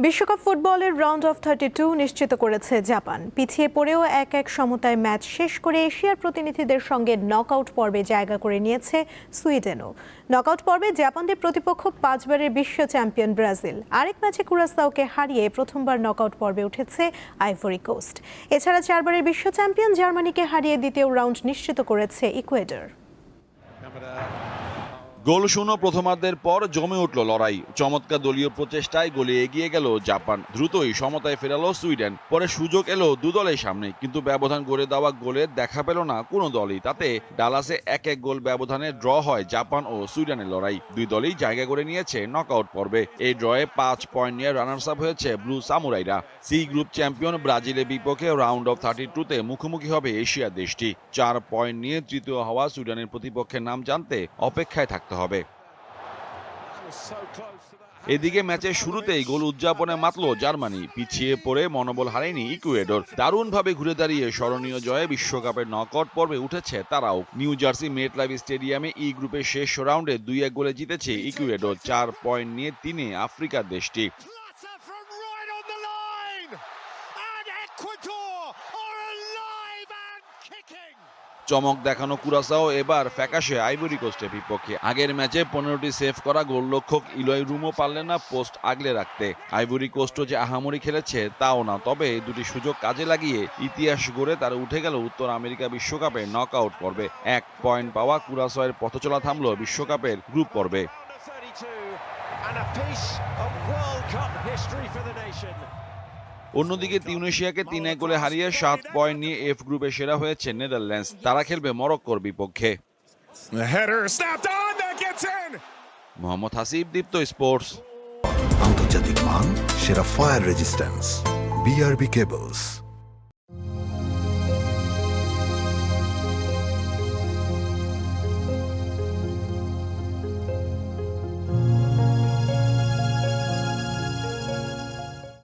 বিশ্বকাপ ফুটবলের round of 32 নিশ্চিত করেছে জাপান। পিছিয়ে পড়েও 1-1 সমতায় ম্যাচ শেষ করে এশিয়ার প্রতিনিধিদের সঙ্গে নকআউট পর্বে জায়গা করে নিয়েছে সুইডেনও। নকআউট পর্বে জাপানদের প্রতিপক্ষ 5 বারের বিশ্ব চ্যাম্পিয়ন ব্রাজিল। আরেক ম্যাচে কুরাসাওকে হারিয়ে প্রথমবার নকআউট পর্বে উঠেছে আইভরি কোস্ট। এছাড়া 4 বারের বিশ্ব চ্যাম্পিয়ন জার্মানিকে হারিয়ে দ্বিতীয় রাউন্ড নিশ্চিত করেছে ইকুয়েডর। গোল শূন্য প্রথমার্ধের পর জমে উঠল লড়াই। চমৎকার দলীয় প্রচেষ্টায় গোলে এগিয়ে গেল জাপান। দ্রুতই সমতায় ফেরালো সুইডেন। পরে সুযোগ এলো দু দলের সামনে, কিন্তু ব্যবধান গড়ে দেওয়া গোলের দেখা পেল না কোনো দলই। তাতে ডালাসে 1-1 গোল ব্যবধানে ড্র হয় জাপান ও সুইডেনের লড়াই। দুই দলই জায়গা করে নিয়েছে নকআউট পর্বে। এই ড্রয়ে 5 পয়েন্ট নিয়ে রানার্স আপ হয়েছে ব্লু সামুরাইরা। সি গ্রুপ চ্যাম্পিয়ন ব্রাজিলের বিপক্ষে রাউন্ড অফ 32-তে মুখোমুখি হবে এশিয়ার দেশটি। 4 পয়েন্ট নিয়ে তৃতীয় হওয়া সুইডেনের প্রতিপক্ষের নাম জানতে অপেক্ষায় থাকতে হবে। এদিকে ম্যাচের শুরুতেই গোল উদযাপনে মাতল জার্মানি। পিছিয়ে পড়ে মনোবল হারায়নি ইকুয়েডর। দারুণভাবে ঘুরে দাঁড়িয়ে স্মরণীয় জয়ে বিশ্বকাপের নকআউট পর্বে উঠেছে তারাও। নিউ জার্সি মেটলাইফ স্টেডিয়ামে ই গ্রুপের শেষ রাউন্ডে 2-1 গোলে জিতেছে ইকুয়েডর। 4 পয়েন্ট নিয়ে 3-এ আফ্রিকার দেশটি। চমক দেখানো কুরাসাও এবার ফ্যাকাশে আইভরি কোস্টের বিপক্ষে। আগের ম্যাচে 15টি সেভ করা গোলরক্ষক ইলয় রুমও পারলেন না পোস্ট আগলে রাখতে। আইভরি কোস্টও যে আহামরি খেলেছে তাও না, তবে দুটি সুযোগ কাজে লাগিয়ে ইতিহাস গড়ে তারা উঠে গেল উত্তর আমেরিকা বিশ্বকাপে নকআউট পর্বে। 1 পয়েন্ট পাওয়া কুরাসাওয়ের পথচলা থামল বিশ্বকাপের গ্রুপ পর্বে। অন্যদিকে তিউনিসিয়াকে 3-1 গোলে হারিয়ে 7 পয়েন্ট নিয়ে এফ গ্রুপে সেরা হয়েছে নেদারল্যান্ডস। তারা খেলবে মরক্কোর বিপক্ষে। মোহাম্মদ হাসিব, দীপ্ত স্পোর্টস। আন্তর্জাতিক মান, সেরা ফায়ার রেজিস্ট্যান্স, বিআরবি কেবলস।